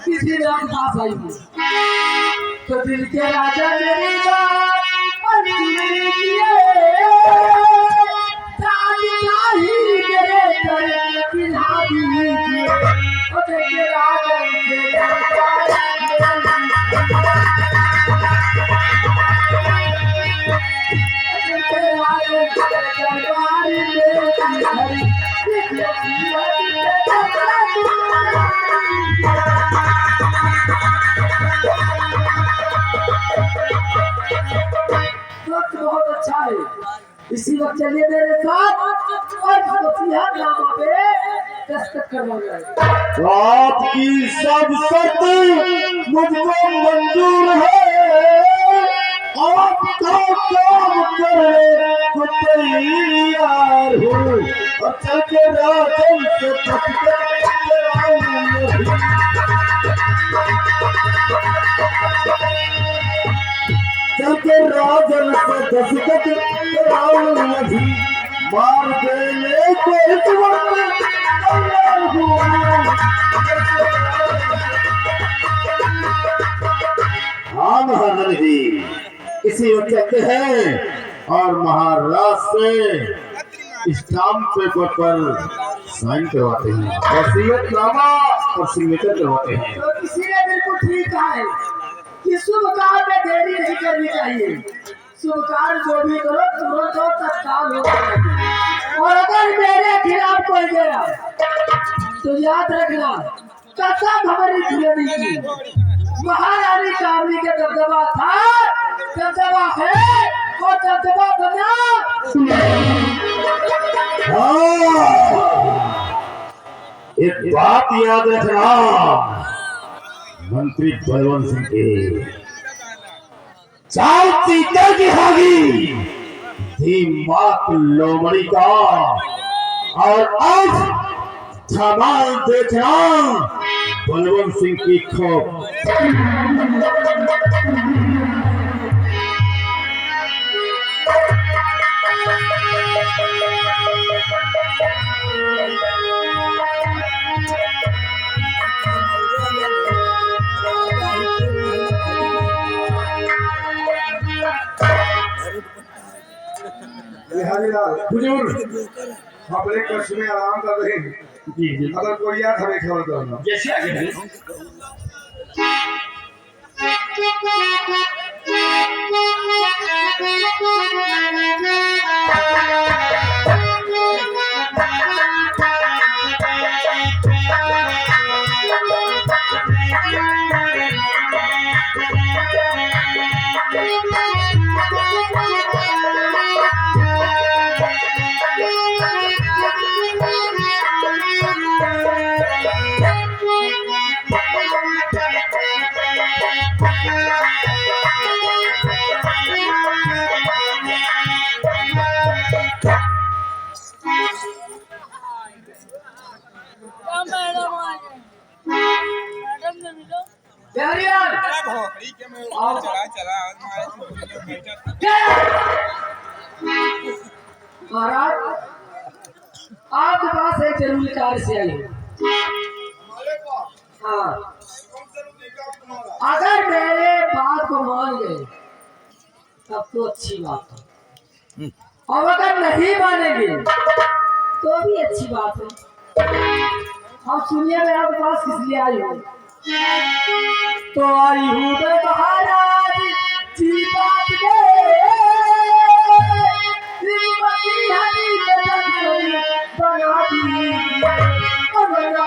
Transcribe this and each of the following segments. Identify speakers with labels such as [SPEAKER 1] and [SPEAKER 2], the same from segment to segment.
[SPEAKER 1] किसी ने आपके पास आई हूँ तो दिल के राजा मेरी बात और सुन लीजिए ही मेरे पर पिला दीजिए और दिल के राजा बहुत अच्छा है। इसी वक्त चलिए मेरे साथ और नामा पे दस्तखत करवाएंगे।
[SPEAKER 2] आपकी सब शर्त मुझको मंजूर है, आपका काम करने को तैयार हूँ और चल के राजन से चल के राजन से दस्तखत कराऊंगी, मार देने को इस वक्त तैयार हूँ। हाँ महाराज जी, इसी वक्त चलते हैं और महाराज से स्टाम्प पेपर पर साइन करवाते हैं, वसीयतनामा और सिग्नेचर करवाते हैं।
[SPEAKER 1] तो किसी ने बिल्कुल ठीक कहा है कि शुभ काम में देरी नहीं करनी चाहिए। शुभ कार्य जो भी करो तुरंत हो, तत्काल हो। और अगर मेरे खिलाफ कोई गया तो याद रखना कसम हमारी झूलने की। महारानी कामनी के दबदबा था, दबदबा है और दबदबा बना।
[SPEAKER 2] एक बात याद रखना, मंत्री बलवंत सिंह के चाल तीतर की होगी थी मात लोमड़ी का, और आज धमाल देखना बलवंत सिंह की खोप।
[SPEAKER 3] बुजुर्ग अपने कक्ष में आराम कर रहे हैं।
[SPEAKER 2] जी
[SPEAKER 3] अगर कोई याद हमें खबर करना।
[SPEAKER 2] जैसे आगे
[SPEAKER 1] महाराज आपके पास एक जरूरी कार्य से आई हूँ। हाँ, अगर मेरे बात को मान गए तब तो अच्छी बात है, और अगर नहीं मानेंगे तो भी अच्छी बात है। अब सुनिए मैं आपके पास किस लिए आई हूँ। तो आई हूँ मैं महाराज जी बात बना दी और मेरा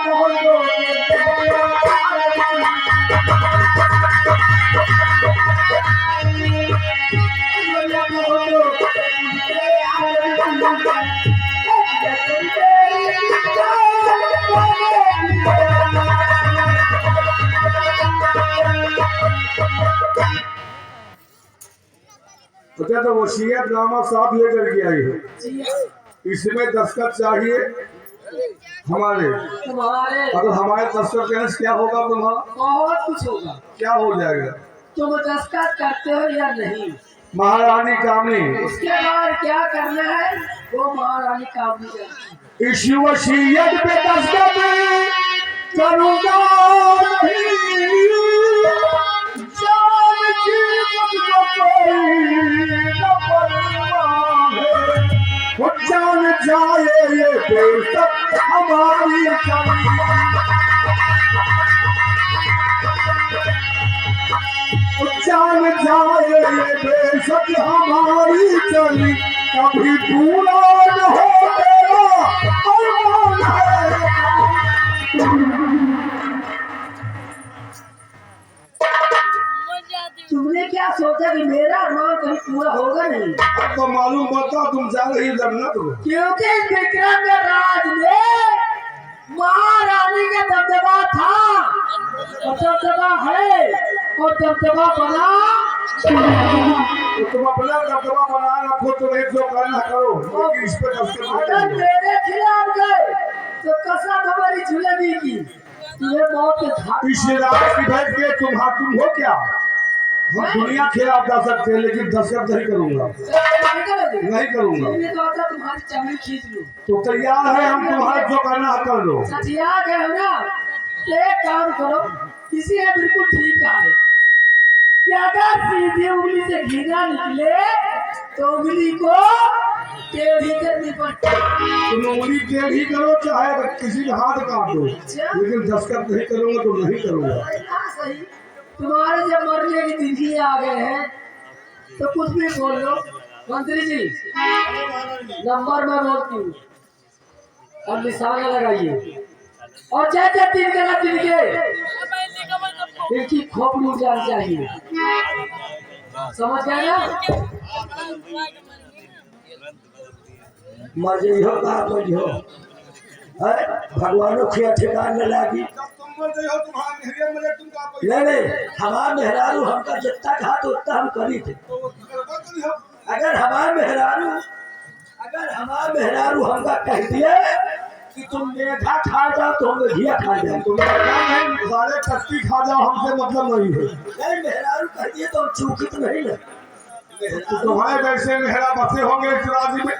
[SPEAKER 3] अच्छा, तो वसीयतनामा साथ लेकर के आई है, इसमें दस्तखत चाहिए हमारे। अगर हमारे दस्तखत करने से क्या होगा तुम्हारा?
[SPEAKER 1] बहुत कुछ होगा।
[SPEAKER 3] क्या हो जाएगा?
[SPEAKER 1] तुम दस्तखत करते हो या नहीं?
[SPEAKER 3] महारानी कामनी,
[SPEAKER 1] उसके बाद क्या करना है वो महारानी कामनी करती है।
[SPEAKER 3] इस वसीयत पे दस्तखत करूंगा नहीं बात हमारी चली कभी पूरा न हो तेरा अरमान है।
[SPEAKER 1] तुमने क्या सोचा कि मेरा अरमान कहीं पूरा होगा नहीं?
[SPEAKER 3] अब तो मालूम पड़ता तुम जा रही जन्नत को।
[SPEAKER 1] क्योंकि विक्रम के राज में महारानी का दबदबा था और दबदबा है और दबदबा बना।
[SPEAKER 3] तो तुम अपना दबदबा बना रखो, तुम्हें जो करना करो, क्योंकि इस पे
[SPEAKER 1] अगर मेरे खिलाफ गए तो कसम हमारी झुलनी की तुम्हें मौत के घाट।
[SPEAKER 3] इस राज की बैठ के तुम हो क्या? हम दुनिया खिलाफ जा सकते हैं लेकिन दशरथ नहीं करूंगा, नहीं करूंगा।
[SPEAKER 1] तुम्हारी चमड़ी खींच लूं
[SPEAKER 3] तो तैयार है हम, तुम्हारा जो करना है कर लो।
[SPEAKER 1] सचिया गए हो ना, एक काम करो, किसी ने बिल्कुल ठीक कहा है कि अगर सीधी उंगली से घी ना निकले तो उंगली को टेढ़ी करनी पड़ती।
[SPEAKER 3] तुम उंगली टेढ़ी करो चाहे किसी का हाथ काट दो, लेकिन दस्तखत नहीं करूंगा तो नहीं करूंगा।
[SPEAKER 1] हाँ, सही। तुम्हारे जब मरने की तिथि आ गए हैं तो कुछ भी बोल लो। मंत्री जी नंबर में बोलती हूँ और निशाना लगाइए और जैसे तीन गलत तिनके इनकी खोपड़ी उठ जानी चाहिए, समझ गए ना?
[SPEAKER 4] मर्जी हो का मर्जी हो, भगवानों के ठिकान में लागी। नहीं नहीं, हमार मेहरारू हमका जितना कहा तो उतना हम करी थे। अगर हमार मेहरारू हमका कह दिया कि तुम मेघा खा जाओ तो हम घिया खा जाए,
[SPEAKER 3] तुम सारे कच्ची खा जाओ, हमसे मतलब नहीं है।
[SPEAKER 4] नहीं मेहरारू कह दिए तो हम चूकित नहीं है।
[SPEAKER 3] तो तुम्हारे जैसे मेहरा बसे होंगे इस राज्य में।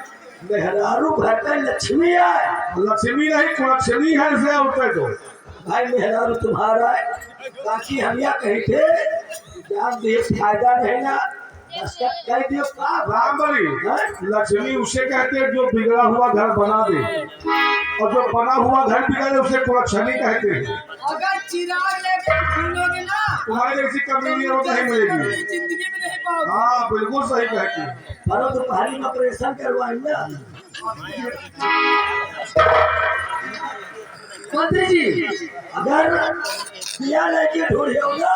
[SPEAKER 4] मेहरारू घर पे लक्ष्मी आए,
[SPEAKER 3] लक्ष्मी नहीं कुलक्ष्मी है, इसे उठे तो
[SPEAKER 4] भाई मेहरारू तुम्हारा है। बाकी हम यह कहे थे जान दे फायदा नहीं ना, दस्तखत कह दियो का
[SPEAKER 3] राम बली। लक्ष्मी उसे कहते हैं जो बिगड़ा हुआ घर बना दे, और जो बना हुआ घर बिगड़े उसे कुलक्षणी कहते हैं।
[SPEAKER 1] अगर चिराग लेकर घूमोगे ना
[SPEAKER 3] तुम्हारे जैसी कमीनी और नहीं मिलेगी।
[SPEAKER 1] जिंदगी में नहीं पाओगे।
[SPEAKER 3] हाँ बिल्कुल सही कहती है।
[SPEAKER 4] पर दोपहरी में ऑपरेशन करवाएंगे।
[SPEAKER 1] मंत्री जी
[SPEAKER 4] अगर दिया लेके ढूंढे हो ना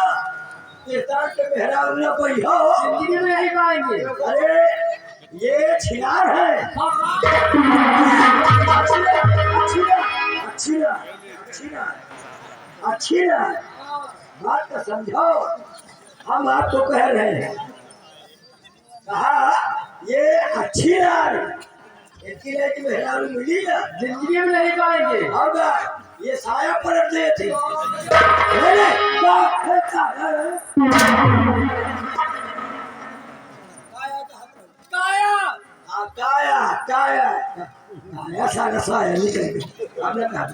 [SPEAKER 4] किसान के मेहरारू ना कोई हो,
[SPEAKER 1] जिंदगी में नहीं पाएंगे।
[SPEAKER 4] अरे ये छिनार है। अच्छी ना बात को समझो। हम आपको कह रहे हैं, कहा ये अच्छी नार इनकी लेके मेहरारू मिली ना
[SPEAKER 1] जिंदगी में नहीं पाएंगे।
[SPEAKER 4] होगा। ये साया पलट लिए थे।
[SPEAKER 1] काया
[SPEAKER 4] काया काया काया सारा साया निकल आपने कहा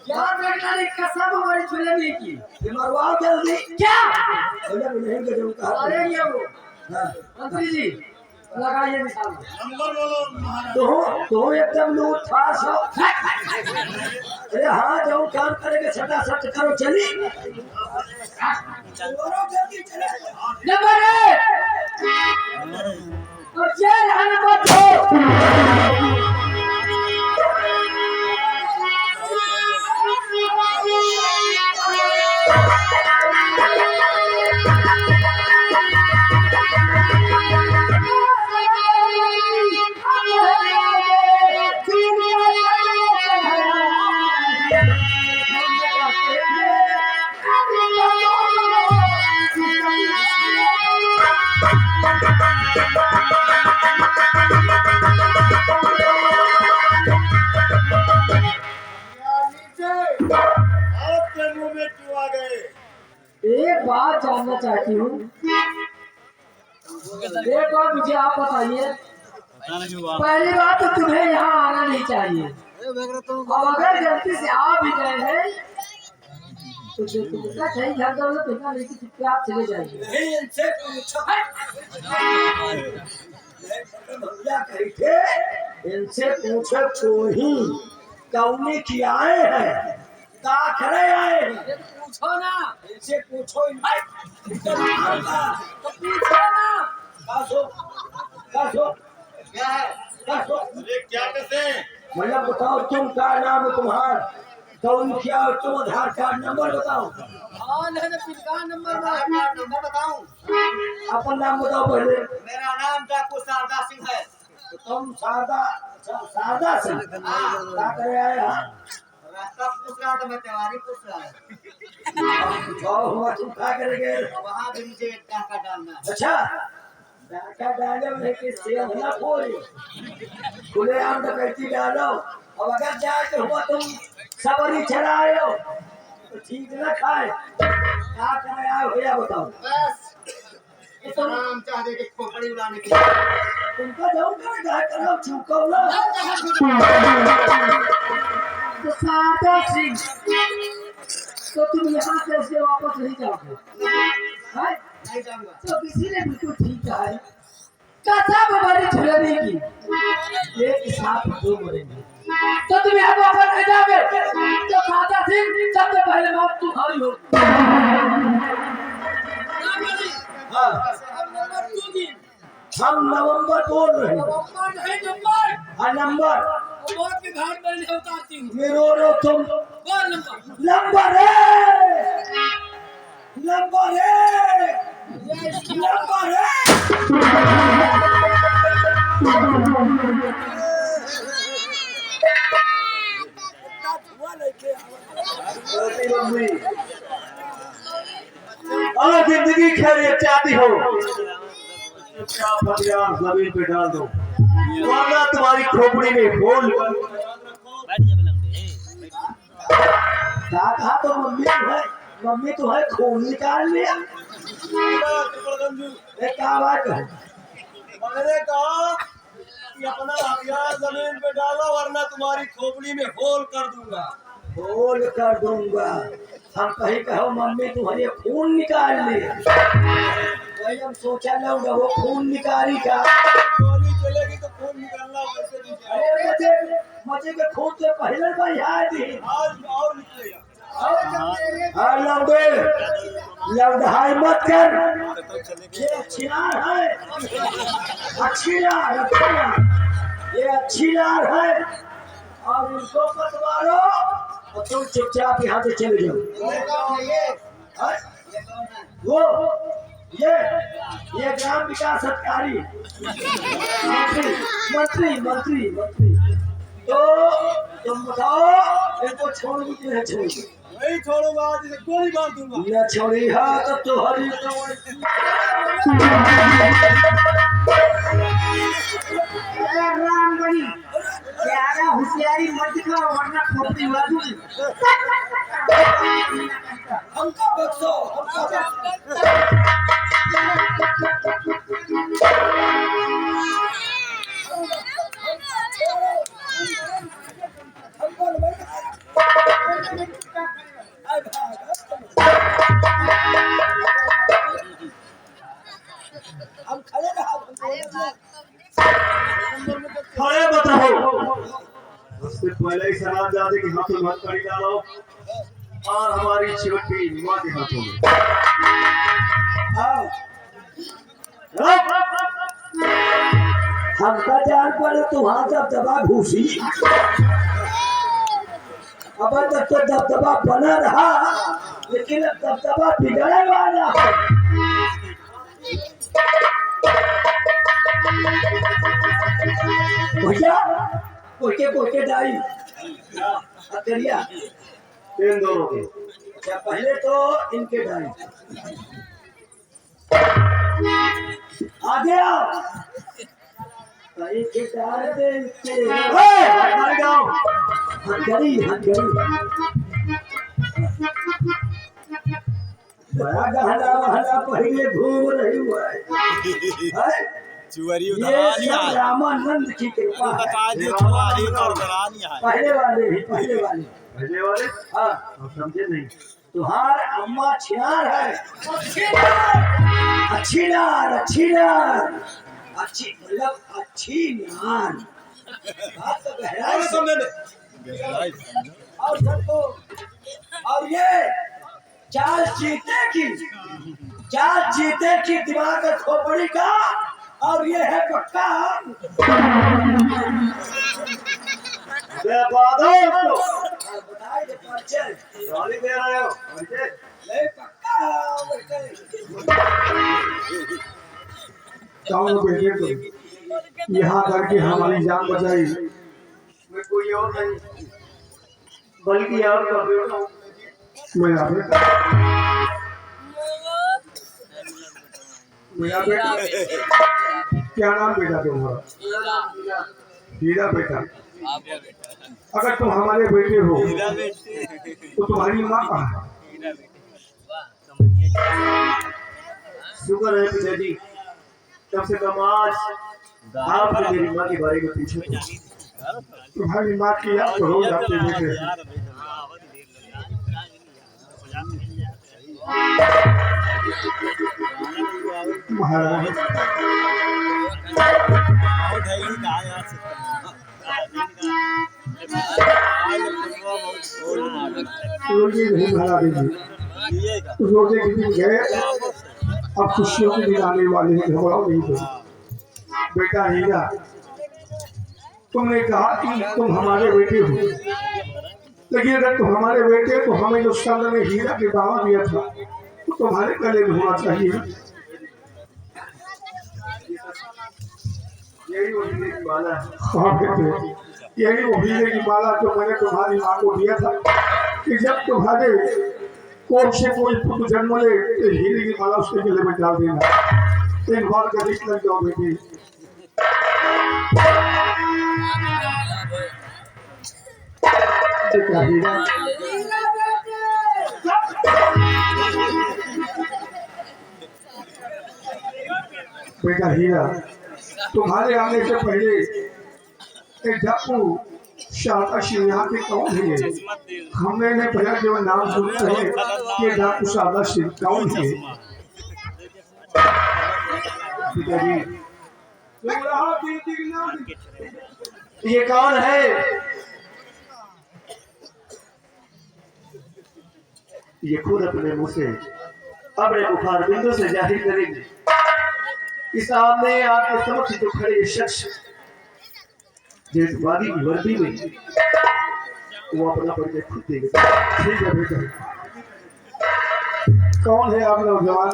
[SPEAKER 1] याद रखना नहीं, कसम हमारी झुलनी की।
[SPEAKER 4] मरवाओ जल्दी।
[SPEAKER 1] क्या
[SPEAKER 4] बोले नहीं गजब कहा।
[SPEAKER 1] अरे ये वो
[SPEAKER 4] हाँ।
[SPEAKER 1] मंत्री जी लगाइए निशान।
[SPEAKER 4] तो एकदम लूट फास हो। अरे हाँ जो काम करेंगे सटा सट करो चली।
[SPEAKER 1] नंबर 1 और जेल है नंबर 2। एक बात जानना चाहती हूँ, एक बात मुझे आप बताइए। पहली बात तो तुम्हें यहाँ आना नहीं चाहिए, और अगर गलती से आ भी गए हैं तो तुमका सही घर दौलत तुमका नहीं कि चुपचाप चले जाइए।
[SPEAKER 4] नहीं इनसे पूछो। इनसे पूछो तो ही कौने की आए हैं का करे आए हैं।
[SPEAKER 1] पूछो ना,
[SPEAKER 4] इनसे पूछो
[SPEAKER 1] तो पूछो ना।
[SPEAKER 4] क्या है?
[SPEAKER 2] अरे क्या कैसे
[SPEAKER 4] मतलब बताओ तुम क्या नाम है तुम्हारा, कौन क्या हो तुम, आधार कार्ड नंबर बताओ,
[SPEAKER 1] नंबर
[SPEAKER 4] बताओ, अपन नाम बताओ पहले।
[SPEAKER 1] मेरा नाम डाकू शारदा सिंह है।
[SPEAKER 4] तो तुम शारदा से क्या करे आए यहाँ?
[SPEAKER 1] रास्ता पूछ रहा था, मैं त्योहारी पूछ रहा है।
[SPEAKER 4] जाओ हुआ तुम क्या करेंगे?
[SPEAKER 1] वहाँ भी मुझे एक डाका डालना है।
[SPEAKER 4] अच्छा, डाका डाले में कि सेव ना खोल, खुले आम डकैती डालो। अब अगर जाके हुआ तुम सबरी चलाए हो तो ठीक न खाए, क्या करे आए भैया बताओ।
[SPEAKER 1] बस इतना नाम चाह दे कि खोपड़ी उड़ाने के लिए।
[SPEAKER 4] तुमका जाऊँ क्या करो चुको ना।
[SPEAKER 1] तो शारदा सिंह, तो तुम यहाँ से ऐसे वापस नहीं जाओगे? हैं? नहीं जाऊंगा। तो किसी ने बिल्कुल ठीक कहा है, कसम हमारी छुड़ाने की, एक साथ दो मरेंगे। तो तुम यहाँ वापस नहीं जाओगे? तो शारदा सिंह सबसे पहले मौत तुम्हारी हो।
[SPEAKER 4] हाँ, हम नवंबर बोल रहे हैं। हाँ नंबर ये रो तुम नंबर है, नंबर है, नंबर है।
[SPEAKER 2] मम्मी और जिंदगी खैरियत चाहती हो क्या फटियार जमीन पे डाल दो, वरना तुम्हारी खोपड़ी में होल।
[SPEAKER 4] कहा तो मम्मी तो है खून निकाल लिया। क्या बात है?
[SPEAKER 3] मैंने कहा कि अपना हथियार जमीन पे डालो वरना तुम्हारी खोपड़ी में होल कर दूंगा।
[SPEAKER 4] बोल कर दूंगा। हम कहीं कहो मम्मी तुम्हारे खून निकाल लिया, वही हम सोचा लूंगा वो खून निकाली का।
[SPEAKER 3] गोली चलेगी तो खून निकलना वैसे नहीं जाएगा।
[SPEAKER 4] अरे मुझे के खून से पहले भाई याद ही
[SPEAKER 3] आज और निकलेगा।
[SPEAKER 4] लौटे लौटाई मत कर, ये अच्छी नार है, अच्छी नार, ये अच्छी नार है। और इनको मत मारो और तुम चुपचाप यहाँ से चले जाओ। हाँ? वो ये ग्राम विकास अधिकारी मंत्री मंत्री मंत्री तो तुम बताओ इनको छोड़ोगी कि नहीं छोड़ोगी?
[SPEAKER 3] नहीं छोड़ूंगा, आज इसे गोली मार दूंगा।
[SPEAKER 4] न छोड़ी है तो तुम्हारी
[SPEAKER 1] रामगढ़ी ज्यादा होशियारी मत दिखाओ वरना खोपड़ी उड़ा दूंगी।
[SPEAKER 4] हमको बख्शो, हम खड़े रहा।
[SPEAKER 2] खड़े मत रहो, उससे पहले ही सलाम जादे के हाथों में कड़ी डालो और हमारी चिमटी माँ के हाथों में।
[SPEAKER 4] हमका जान पड़े तुम्हारा दबदबा घूसी, अब तक तो दबदबा बना रहा लेकिन अब दबदबा बिगड़ने वाला है। भैया कोई डाई करिया
[SPEAKER 2] इन दोनों के
[SPEAKER 4] अच्छा, पहले तो इनके डाई आगे आओ। कहीं के डाल दे इसके
[SPEAKER 2] हमारे गाँव
[SPEAKER 4] हथकड़ी बड़ा गहना वहना पहले घूम रही हुआ है। ये सब रामानंद की कृपा है। पहले वाले
[SPEAKER 2] पहले वाले
[SPEAKER 4] हाँ
[SPEAKER 2] आप समझे नहीं।
[SPEAKER 4] तुम्हार अम्मा छिनार है, अच्छी नार अच्छी मतलब अच्छी नार। बात तो गहराई से और सबको और ये चाल जीते की दिमाग खोपड़ी का और ये है पक्का। बताए जो परिचय
[SPEAKER 3] गाली दे रहे हो
[SPEAKER 4] नहीं पक्का।
[SPEAKER 3] चारों बेटे को यहाँ करके हमारी जान बचाई। मैं कोई और नहीं बल्कि यार का बेटा हूं। मेरा बेटा क्या नाम बेटा तुम्हारा? हीरा बेटा। अगर तुम हमारे बेटे हो तो तुम्हारी माँ कहाँ है?
[SPEAKER 2] शुक्र है पिताजी, कम से कम आज आपने मेरी माँ के बारे में पूछा।
[SPEAKER 3] तुम्हारी माँ की याद तो रोज आपके बेटे महाराज। रोजे नहीं भरा दीजिए, रोजे के दिन गए, अब खुशियों के दिन आने वाले हैं, घबराओ नहीं तो। बेटा हीरा, तुमने कहा कि तुम हमारे बेटे हो, लेकिन अगर तुम हमारे बेटे तो हमें जो चंद्र ने हीरा के दावा दिया था तो तुम्हारे गले में होना चाहिए।
[SPEAKER 2] यही वो हीरे की माला है।
[SPEAKER 3] हाँ बेटे, यही वो हीरे की माला जो मैंने तुम्हारी माँ को दिया था कि जब तुम्हारे कोख से कोई पुत्र जन्म ले तो हीरे की माला उसके गले में डाल देना। एक बार का रिश्ता जाओ बेटी। बेटा हीरा, बेटा हीरा, तुम्हारे आने से पहले एक डाकू शारदा सिंह यहाँ के कौन है? हमने इन्हें पहला केवल नाम सुनते हैं कि डाकू शारदा सिंह कौन है? पिताजी,
[SPEAKER 2] ये कौन है? ये खुद अपने मुंह से अपने बुखार बिंदु से जाहिर करेंगे कि सामने आपके समक्ष जो खड़े ये शख्स जिस वादी की वर्दी में वो अपना परिचय खुद देगा।
[SPEAKER 3] ठीक है बेटा, कौन है आप नौजवान?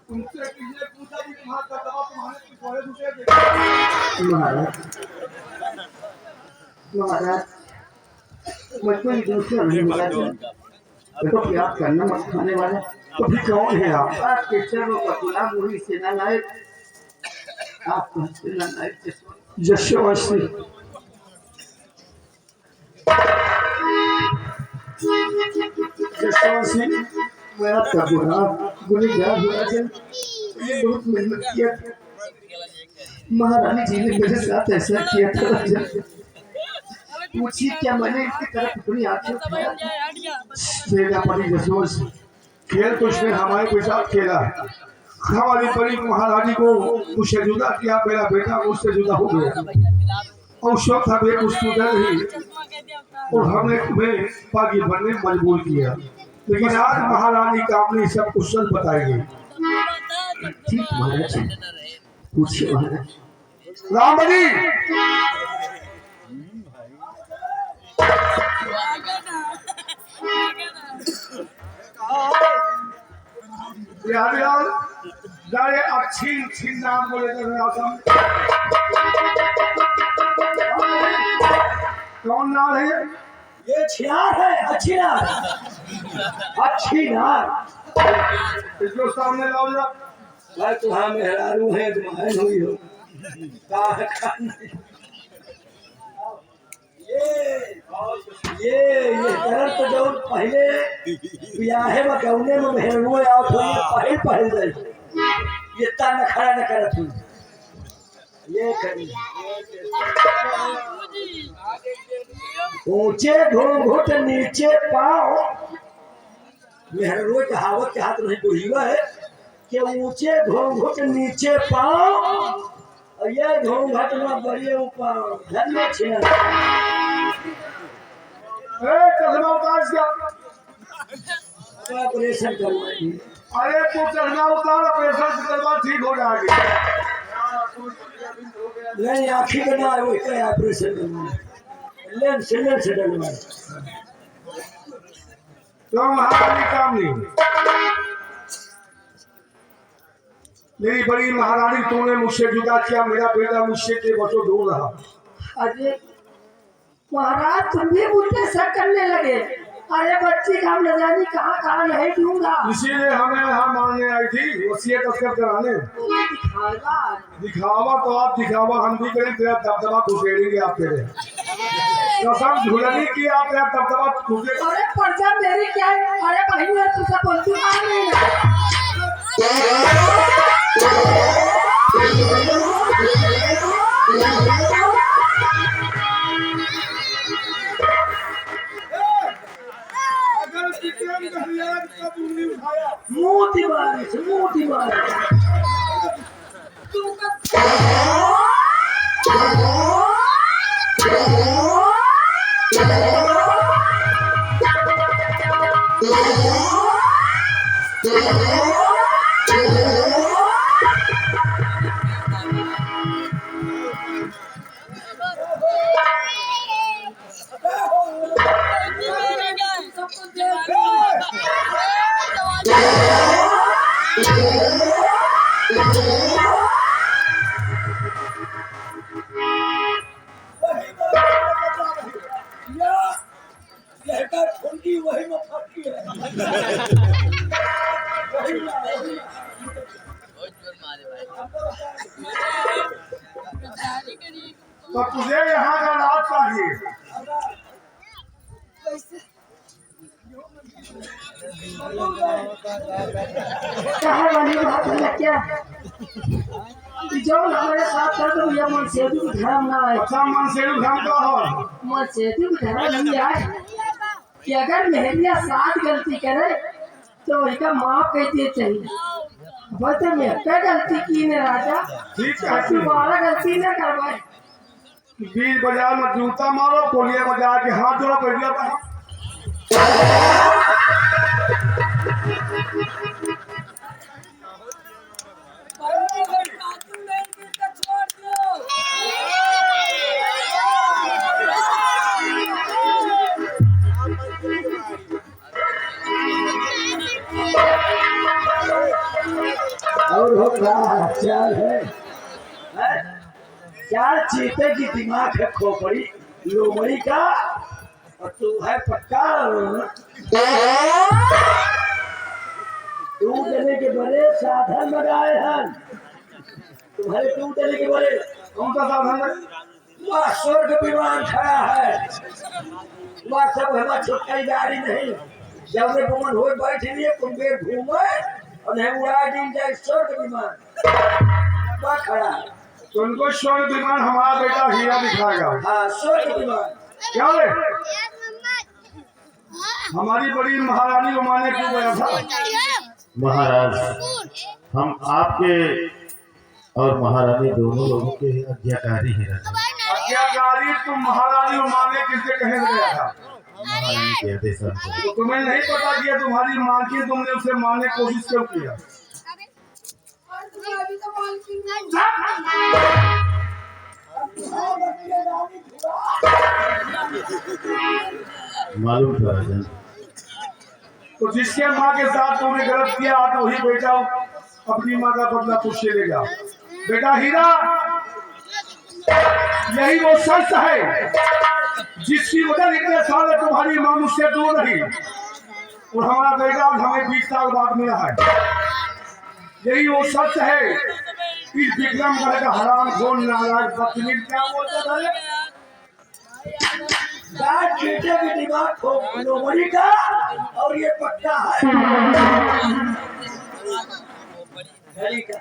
[SPEAKER 3] तुमसे किसने पूछा कि तुम्हारा दवा तुम्हारे पहले दूसरे?
[SPEAKER 1] महाराज मुझको ही दूसरा नहीं मिला था, तो क्या करना मत खाने वाले।
[SPEAKER 3] तो फिर कौन है आप?
[SPEAKER 1] आपके चरणों का गुलाम मुरी सेना नायक, आपको सेना नायक
[SPEAKER 3] यशवंशी। यशवंशी,
[SPEAKER 1] मैं आपका गुनहगार हुआ था। ये बहुत मेहनत किया था, महारानी जी ने मेरे साथ ऐसा किया था। पूछिए क्या मैंने इसकी तरफ अपनी आंखें उठाया?
[SPEAKER 3] सेनापति यशवंशी, खेल तो इसने हमारे के साथ खेला है। हमारी बड़ी महारानी को मुझसे जुदा किया, मेरा बेटा मुझसे जुदा हो गया और उस वक्त हम एक स्टूडेंट ही और हमने तुम्हें बागी बनने मजबूर किया। लेकिन आज महारानी कामनी सब कुछ सच बताएगी।
[SPEAKER 1] ठीक महाराज, पूछिए महाराज।
[SPEAKER 3] रामबली, बिहारी अच्छी नाम बोले कौन नाम है?
[SPEAKER 4] ये छिनार है, अच्छी नार, अच्छी नार।
[SPEAKER 3] इसको सामने लाओ जरा।
[SPEAKER 4] भाई तुहां मेहरारू है, तुम्हारे हुई हो ये करत तो जो पहले ब्याहे में गौने में मेहरारू आओ तो ये पहल दे ये ता न खड़ा न करत हूं। ये करी ऊंचे घूंघट नीचे पाओ, मेहरारू कहावत के हाथ नहीं बुढ़ीवा है कि ऊंचे घूंघट नीचे पाओ और ये घूंघट में बड़े ऊपर धन्य छिना।
[SPEAKER 3] चश्मा उतार इसका।
[SPEAKER 4] ऑपरेशन करवाएंगे।
[SPEAKER 3] अरे तू चढ़ना उतार प्रेशर से करवा ठीक हो जाएगी।
[SPEAKER 4] नहीं आँखी का ना है वो क्या ऑपरेशन करना है लेंस से डलवा
[SPEAKER 3] तो महारानी काम नहीं। मेरी बड़ी महारानी तूने मुझसे जुदा किया, मेरा बेटा मुझसे के बचो दूर रहा।
[SPEAKER 1] अरे महाराज तुम भी मुझे शक करने लगे। अरे बच्ची का हम न जाने कहाँ नहीं दूंगा।
[SPEAKER 3] इसीलिए हमें यहाँ मांगने आई थी वसीयत असकर कराने। दिखावा तो आप दिखावा हम भी करें, तेरा दबदबा घुसेड़ेंगे आप तेरे कसम झुलनी की आप तेरा दबदबा घुसे।
[SPEAKER 1] अरे पर्चा मेरी क्या है? अरे भाई मैं तुझसे बोलती
[SPEAKER 4] मोती मारी वही में फंसी है
[SPEAKER 3] तो तुझे यहाँ का रात चाहिए।
[SPEAKER 1] कहा वाली बात है क्या? जो हमारे साथ कर तो ये मन से भी धर्म ना है।
[SPEAKER 3] अच्छा मन से धर्म का हो
[SPEAKER 1] मन से भी धर्म नहीं है कि अगर मेहरिया साथ गलती करे तो उसका माफ कहते चाहिए। बोलते मैं क्या गलती की ने राजा,
[SPEAKER 3] ठीक है।
[SPEAKER 1] दोबारा गलती न करवाए।
[SPEAKER 3] बीच बाजार में जूता मारो, कोलिया बाजार के हाथ जोड़ो, बढ़िया
[SPEAKER 4] और हो रहा चाल है चार चीते की दिमाग है खोपड़ी लोमड़ी का और तू है पक्का तू देने के बड़े साधन लगाए हैं तुम्हारे तू देने के बड़े
[SPEAKER 3] कौन सा साधन है?
[SPEAKER 4] वह स्वर्ग विमान खड़ा है वह सब हमारा छोटका गाड़ी नहीं जब वे घूमन हो बैठ लिए कुंबेर घूमे और नहीं उड़ा दिन जाए स्वर्ग विमान वह खड़ा है
[SPEAKER 3] तो उनको स्वर्ग विमान हमारा बेटा हीरा दिखाएगा।
[SPEAKER 4] हाँ स्वर्ग विमान
[SPEAKER 3] क्या है? हमारी बड़ी महारानी को माने क्यों गया था?
[SPEAKER 2] महाराज, हम आपके और महारानी दोनों लोगों के आज्ञाकारी हैं।
[SPEAKER 3] आज्ञाकारी तुम महारानी को माने किससे कहने गया था?
[SPEAKER 2] महारानी के आदेश अनुसार।
[SPEAKER 3] तो तुम्हें नहीं पता कि तुम्हारी माँ की तुमने उसे मारने की कोशिश क्यों किया?
[SPEAKER 2] मालूम था राजन।
[SPEAKER 3] तो जिसके माँ के साथ तुमने गलत किया तो वही बेटा अपनी माँ का बदला पूछ लेगा। बेटा हीरा, यही वो सच है जिसकी वजह इतने साल तुम्हारी माँ मुझसे दूर रही और हमारा बेटा हमें 20 साल बाद मिला है। यही वो सच है इस विक्रमगढ़ का हराम खोर नाराज बदतमीज क्या बोलते थे?
[SPEAKER 4] चार चीते की दिमाग खो लोमड़ी का और ये पक्का है घड़ी का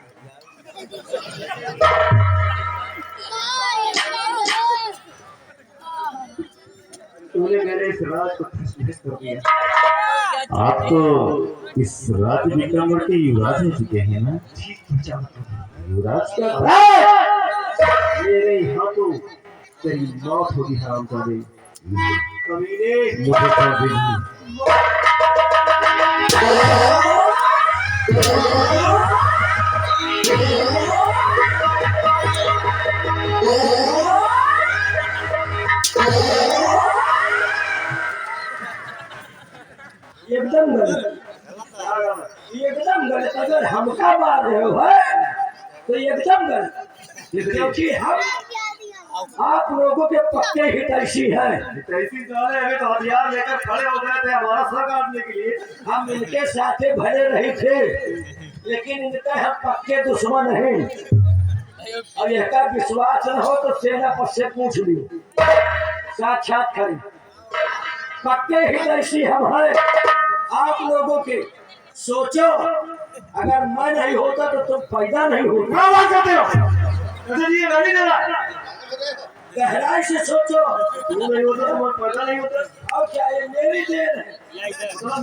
[SPEAKER 3] तूने मेरे इस राज को तस्लीम कर दिया।
[SPEAKER 2] आप तो इस राज्य विक्रमगढ़ के युवराज हो चुके हैं ना? युवराज का
[SPEAKER 3] मेरे यहाँ तो तेरी मौत होगी हरामजादे कमीने।
[SPEAKER 2] मुझे कर देंगे।
[SPEAKER 4] एकदम गलत, एकदम गलत। अगर हमका मार रहे हो है तो एकदम गलत, क्योंकि हम आप लोगों के पक्के हितैषी हैं।
[SPEAKER 3] ऐसी साले अभी तो हथियार लेकर खड़े हो गए थे हमारा सर काटने के लिए।
[SPEAKER 4] हम इनके साथे भले रहे थे, लेकिन इनके हम पक्के दुश्मन हैं। और इसका विश्वास न हो तो सेनापति से पूछ लियो, साक्षात खड़ी पक्के हितैषी हम हैं आप लोगों के। सोचो अगर मैं नहीं होता तो तुम पैदा नहीं होता।
[SPEAKER 3] क्या बात करते हो? अच्छा जी, ये गाड़ी दे रहा है।
[SPEAKER 4] गहराई से सोचो।
[SPEAKER 3] तू नहीं होता तो मैं पैदा नहीं होता।
[SPEAKER 4] और क्या ये मेरी देन है?
[SPEAKER 3] तो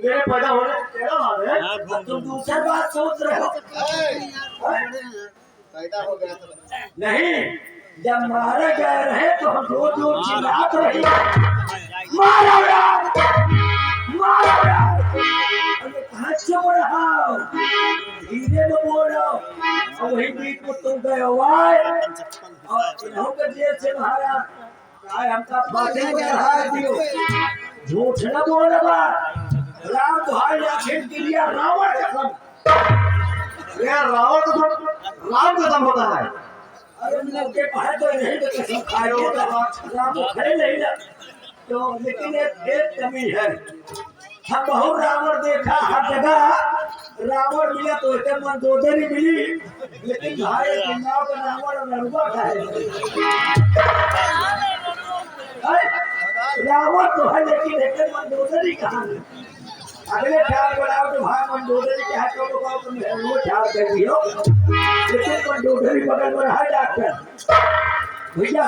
[SPEAKER 3] मेरे पैदा होने तेरा बात है।
[SPEAKER 4] अब तुम दूसरी बात सोच रहे हो।
[SPEAKER 5] पैदा हो गया तो
[SPEAKER 4] नहीं, जब मारे गए रहे तो हम दो दो चिल्लात रहे, मारो यार, मारो यार। अरे कहाँ चुप रहा, धीरे में बोलो। और वही बीच में तुम गए हुआ और इन्हों के जेल से मारा, हमका फांसी में चढ़ा दियो। झूठ न बोलबा, राम दुहाई आखिर गिरिया रावण कसम।
[SPEAKER 3] यार रावण तो राम कसम होता है।
[SPEAKER 4] अरे मुझे पढ़ा तो नहीं तो कसम खाएंगे तो राम को खड़े नहीं ना। तो लेकिन एक कमी है, हम बहुत रावण देखा हर जगह। रावण मिला तो एक मंदोदरी मिली, लेकिन भाई चुनाव का रावण नरुआ का है। रावण तो है लेकिन एक मंदोदरी कहाँ है? अगले ख्याल बनाओ तो भाई मंदोदरी के हाथ को तुम वो ख्याल कर दियो, लेकिन मंदोदरी बगल में रहा डॉक्टर भैया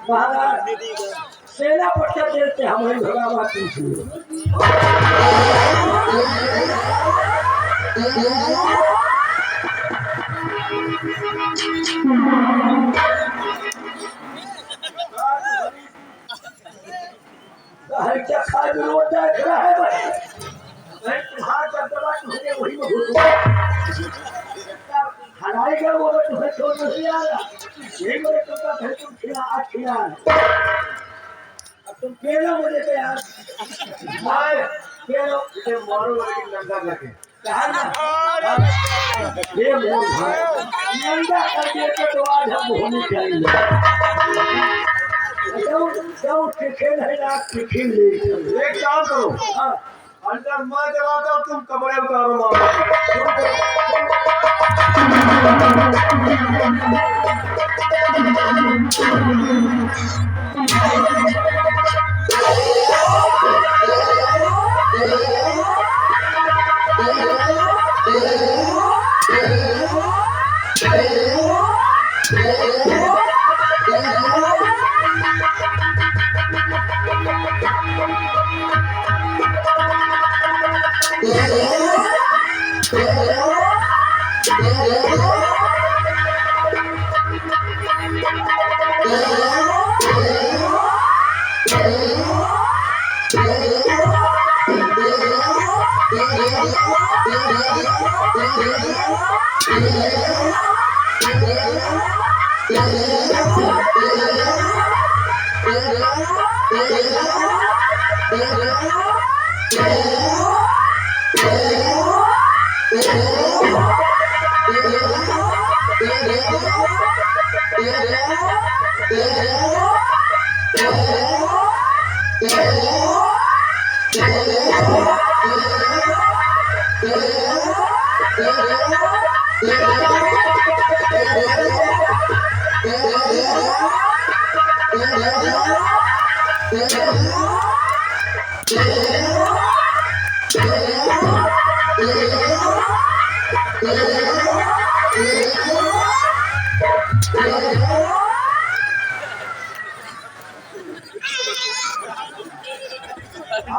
[SPEAKER 4] महाराज सेना पट्टा देते हमारी भगावा पूछिए। क्या खा रोता है भाई, तुम्हारा दबदबा तुझे वही में घुस हलाई गए वो तुम्हें छोड़ नहीं आ रहा। यही मेरे तुमका घर तुम खिला अब तुम खेलो मुझे तो यार खेलो
[SPEAKER 3] इसे मारो लेकिन नंगा करके।
[SPEAKER 4] कहा ना ये मोर भाई नंगा कर दिए तो आज हम होने चाहिए। जाओ खेल है ना खेल ले।
[SPEAKER 3] एक काम करो,
[SPEAKER 4] हाँ
[SPEAKER 3] अंदर मैं जलाता हूँ, तुम कपड़े उतारो मारो।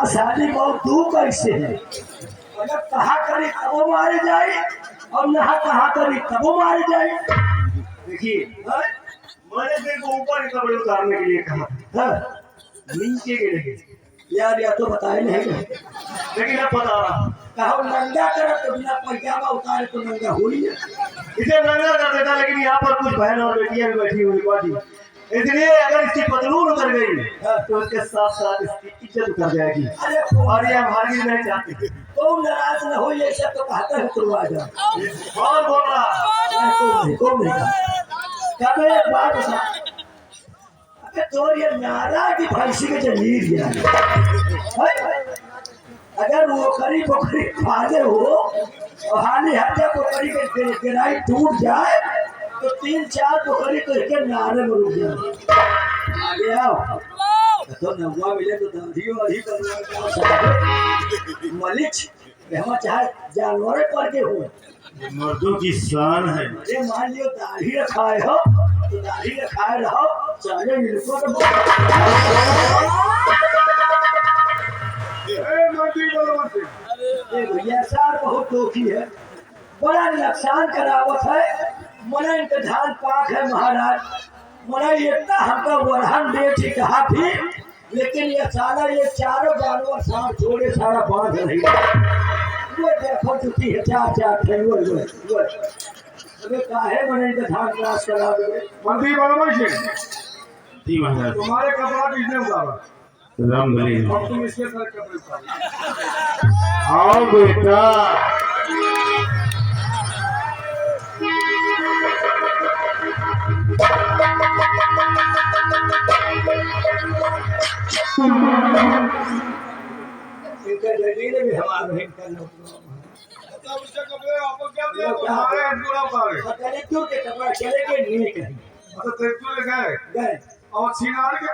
[SPEAKER 4] शादी बहुत तू कैसे है, अगर कहा करी तबो मारे जाए और नहा कहा करी तबो मारे जाए।
[SPEAKER 3] देखिए, मैंने तेरे को ऊपर के कपड़े उतारने के लिए कहा,
[SPEAKER 4] हाँ,
[SPEAKER 3] नीचे के नहीं।
[SPEAKER 4] यार या तो बताए नहीं
[SPEAKER 3] लेकिन अब बता रहा,
[SPEAKER 4] कहो नंगा कर तो बिना पैजामा उतारे तो नंगा हुई है।
[SPEAKER 3] इसे नंगा कर देता, लेकिन यहाँ पर कुछ बहन और बेटियां भी बैठी हुई बाजी।
[SPEAKER 2] इसलिए अगर इसकी पतलून उतर गई तो उसके साथ साथ इसकी इज्जत उतर जाएगी।
[SPEAKER 4] अरे
[SPEAKER 2] और ये हमारी नहीं चाहती।
[SPEAKER 4] तुम नाराज न हो, ये सब तो कहता है तुम आ जाओ।
[SPEAKER 2] कौन बोल रहा?
[SPEAKER 4] तुम नहीं कब एक बात बता, अबे तोर ये नारा की फंसी के जमीर गया अगर वो करी पोखरी फादे हो और हानि हत्या पोखरी के गिराई टूट जाए तो 3-4 पोखरी तो इसके नारे में रुक जाए। आगे आओ तो नवा मिले तो दाढ़ी वाली मलिच हम चाहे जानवर पर के हो
[SPEAKER 2] मर्दों की शान है।
[SPEAKER 4] अरे मान लियो दाढ़ी रखाए हो तो दाढ़ी रखाए रहो, चाहे इनको तो भैया सार बहुत दुखी है, बड़ा नुकसान करावत है। मना इनका धान पाक है महाराज, मना इतना हमका बढ़न दे ठीक कहा भी, लेकिन ये सारा ये चारों जानवर सार छोड़े सारा बांध रही वो देखो चुकी है 4-4 ठेंगो अबे काहे मना इनका धान पाक करा दे।
[SPEAKER 3] मंत्री बराबर से
[SPEAKER 2] जी महाराज।
[SPEAKER 3] तुम्हारे कपड़ा किसने उतारा?
[SPEAKER 2] राम भले।
[SPEAKER 3] अब तुम इसके सर कपड़े उतारो।
[SPEAKER 2] आओ बेटा।
[SPEAKER 4] इनका जगह भी हमारा नहीं करना
[SPEAKER 3] मतलब उसके कपड़े वापस क्या दिया? तुम्हारे पूरा उतारे।
[SPEAKER 4] पता नहीं क्यों के कपड़ा चलेंगे नहीं कहीं
[SPEAKER 3] मतलब ट्रैक्टर गए
[SPEAKER 4] गए
[SPEAKER 3] और छिनार के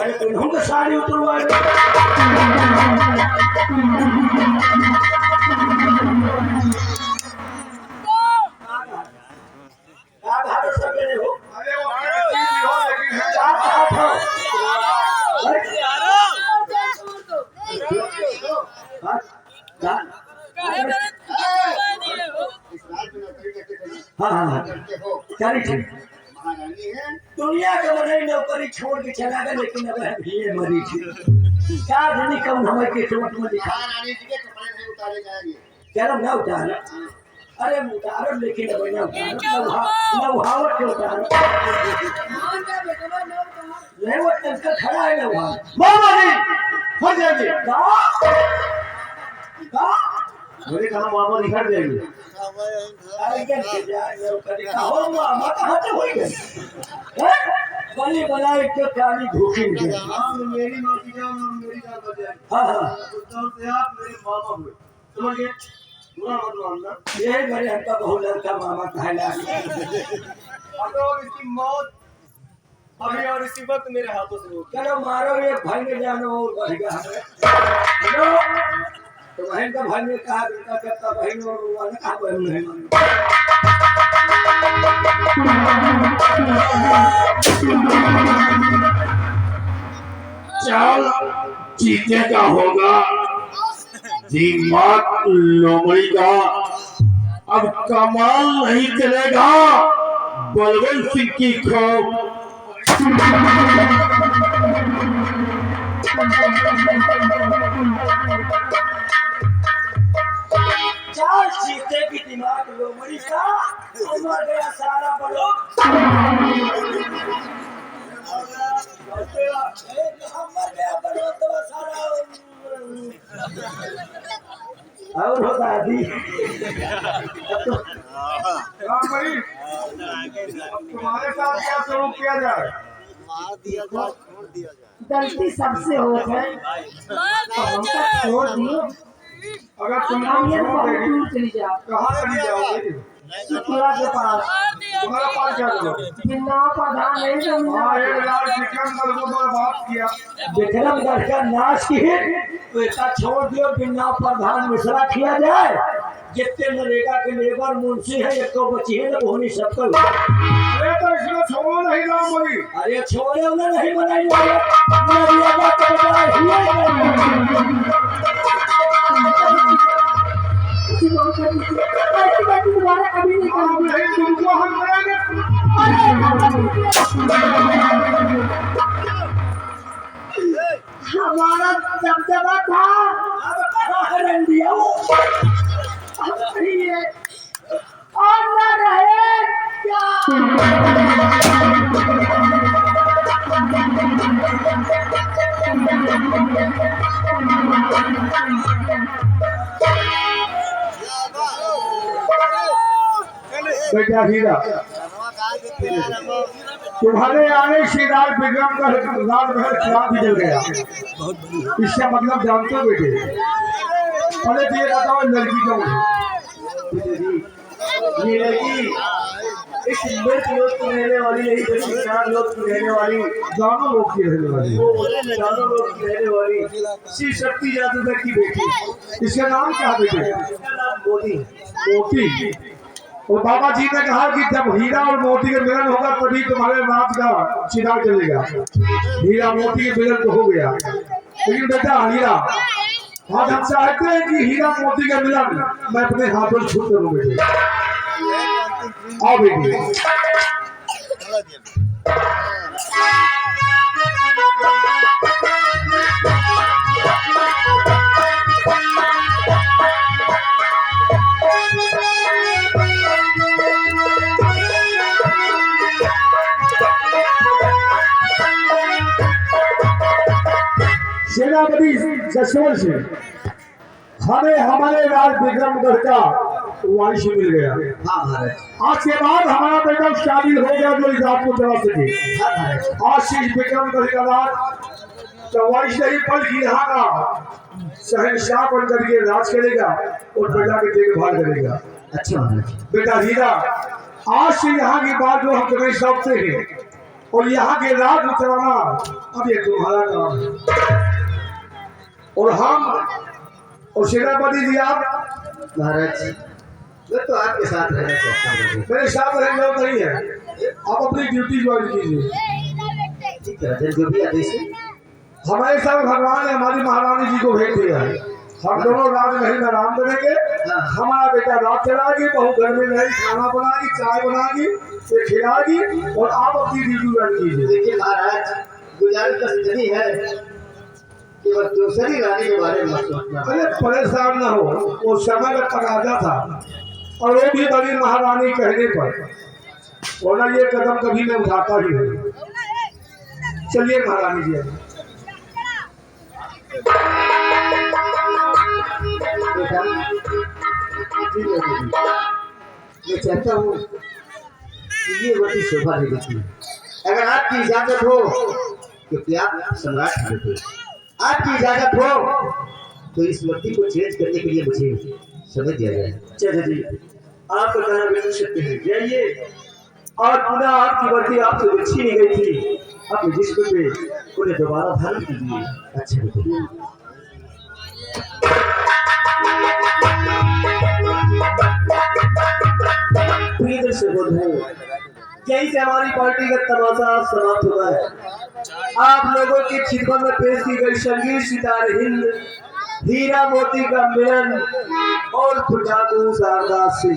[SPEAKER 4] अरे तुम तो साड़ी उतरवा दो। आप हाथ सके नहीं हो,
[SPEAKER 3] अरे वो चीज हो लेकिन है
[SPEAKER 4] आप हाथ हो। हाँ चलिए ठीक। दुनिया के बड़े नौकरी छोड़ के चला गया, लेकिन अब भीड़ मरी थी क्या धनी कम हमें के चोट में दिखा चलो न उतारो। अरे उतारो लेकिन अब न उतारो, नवहावट के उतारो नहीं वो टंकर खड़ा है नवहावट
[SPEAKER 2] हट जाएगी।
[SPEAKER 4] मेरे
[SPEAKER 2] कहा मामा निखर जाएगी।
[SPEAKER 4] बनी बनाई के काली भूखी
[SPEAKER 2] मेरी माँ की जान और मेरी जान बचाई।
[SPEAKER 4] हाँ हाँ
[SPEAKER 2] उस दौर से आप मेरे मामा हुए। समझ गए? बुरा मत मानना।
[SPEAKER 4] यही मेरे हमका बहुत लड़का मामा कहला
[SPEAKER 3] और इसकी मौत अभी और इसी वक्त मेरे हाथों से हो
[SPEAKER 4] चलो मारो ये भाई ने जानो और बढ़ गया हमें तो बहन का भाई ने कहा बेटा करता बहन और वाला कहा बहन नहीं मानो।
[SPEAKER 2] चल जीते का होगा दिमाग लोमड़ी का। अब कमाल नहीं चलेगा बलवंत सिंह की खौफ।
[SPEAKER 4] चार चीते की दिमाग लोमड़ी का उमर गया सारा बड़ो मर गया बड़ो तो सारा और होता आदि
[SPEAKER 3] राम भाई तुम्हारे साथ क्या सलूक किया जाए?
[SPEAKER 1] गलती सबसे हो गई तो हमको छोड़ दियो।
[SPEAKER 3] अगर तुम
[SPEAKER 1] हम ये
[SPEAKER 3] छोड़
[SPEAKER 1] बहुत
[SPEAKER 3] देगी
[SPEAKER 1] दूर चली जाओ
[SPEAKER 3] कहाँ चली जाओगे?
[SPEAKER 1] सुखला के पास
[SPEAKER 3] तुम्हारा पास क्या करो?
[SPEAKER 1] बिना प्रधान नहीं समझा
[SPEAKER 3] हाँ 1,000 चिकन कर दो बात किया।
[SPEAKER 4] विक्रमगढ़ का नाश की तो ऐसा छोड़ दियो बिना प्रधान मिश्रा किया जाए। जितने नरेगा के लेबर मुंशी है एक तो बची है ना होनी सबको।
[SPEAKER 3] अरे तो इसको छोड़ो नहीं राम बोली।
[SPEAKER 4] अरे छोड़े उन्हें नहीं बनाई मर्यादा तो बजाय हुए
[SPEAKER 1] ऐसी बात दोबारा कभी नहीं करूंगी।
[SPEAKER 3] नहीं तुमको हम करेंगे।
[SPEAKER 1] हमारा दबदबा था
[SPEAKER 4] हरण दिया वो
[SPEAKER 1] अब सही है और न रहे क्या
[SPEAKER 3] बेटा हीरा, तुम्हारे आने से राज विक्रम का राजमहल खराब ही जल गया। इसका मतलब जानते हो बेटे? पहले तो ये बताओ लड़की कौन है?
[SPEAKER 4] ये लड़की इस मृत लोक की रहने वाली नहीं, बल्कि चार लोक की रहने वाली,
[SPEAKER 3] दोनों लोग की रहने वाली है।
[SPEAKER 4] चारों लोक की रहने वाली श्री शक्ति जादूगर की बेटी।
[SPEAKER 3] इसका नाम क्या है बेटे?
[SPEAKER 4] इसका नाम मोदी।
[SPEAKER 3] मोती। और बाबा जी ने कहा कि जब हीरा और मोती का मिलन होगा तभी तुम्हारे राज का चिराग जलेगा। हीरा मोती के मिलन तो हो गया, लेकिन बेटा हीरा, आज हम चाहते हैं कि हीरा मोती का मिलन मैं अपने हाथों से खुद करूं बेटे। आओ बेटी। सेनापति जसवंत सिंह, हमें हमारे राज विक्रमगढ़ का वारिस मिल गया।
[SPEAKER 4] हाँ महाराज।
[SPEAKER 3] आज के बाद हमारा बेटा शामिल हो गया जो इस राज को चला सके।
[SPEAKER 4] हाँ महाराज।
[SPEAKER 3] आज से इस विक्रमगढ़ का राज तो वारिस नहीं बल्कि यहाँ का शहनशाह बन करके राज करेगा और प्रजा की देखभाल करेगा।
[SPEAKER 4] अच्छा महाराज।
[SPEAKER 3] बेटा हीरा, आज से यहाँ की बात जो हम तुम्हें सौंपते हैं और यहाँ के राज को चलाना अब ये तुम्हारा काम है। और हम और सेनापति जी आप
[SPEAKER 4] महाराज, मैं तो आपके साथ रहना चाहता हूँ।
[SPEAKER 3] मेरे साथ रहने लोग नहीं है, आप अपनी ड्यूटी ज्वाइन कीजिए।
[SPEAKER 4] ठीक है, जो भी आदेश है।
[SPEAKER 3] हमारे साथ भगवान ने हमारी महारानी जी को भेज दिया है। हम दोनों राजमहल में आराम करेंगे। हमारा बेटा राज चलाएगी, बहू घर में रहेगी, खाना बनाएगी, चाय बनाएगी, फिर खिलाएगी और आप अपनी ड्यूटी ज्वाइन कीजिए।
[SPEAKER 4] देखिए महाराज, गुजारिश बस इतनी है कि बस दूसरी रानी के बारे में मत सोचना।
[SPEAKER 3] अरे परेशान ना हो, वो समय का तकाजा था और वो भी बड़ी महारानी कहने पर, वरना ये कदम कभी मैं उठाता ही नहीं। चलिए महारानी जी।
[SPEAKER 4] बेटा, जी बेटी, मैं चाहता हूँ कि ये बड़ी शोभा नहीं देती। अगर आपकी इजाजत हो, क्योंकि आप सम्राट हैं, आपकी इजाजत हो तो इस मूर्ति को चेंज करने के लिए मुझे समय दिया जाए।
[SPEAKER 1] चाचा जी, आपका कहना बिल्कुल सत्य है। जाइए और पुनः आपकी वर्दी आपसे अच्छी नहीं गई थी, अपने जिस्म पे उन्हें दोबारा धारण कीजिए।
[SPEAKER 4] अच्छा बेटे।
[SPEAKER 1] प्रिय दर्शक बंधु, यही से हमारी पार्टी का तमाशा समाप्त हुआ है। आप लोगों की खिदमत में पेश की गई संगीत सितार हिंद, हीरा मोती का मिलन और खुदाकू शारदा सिंह।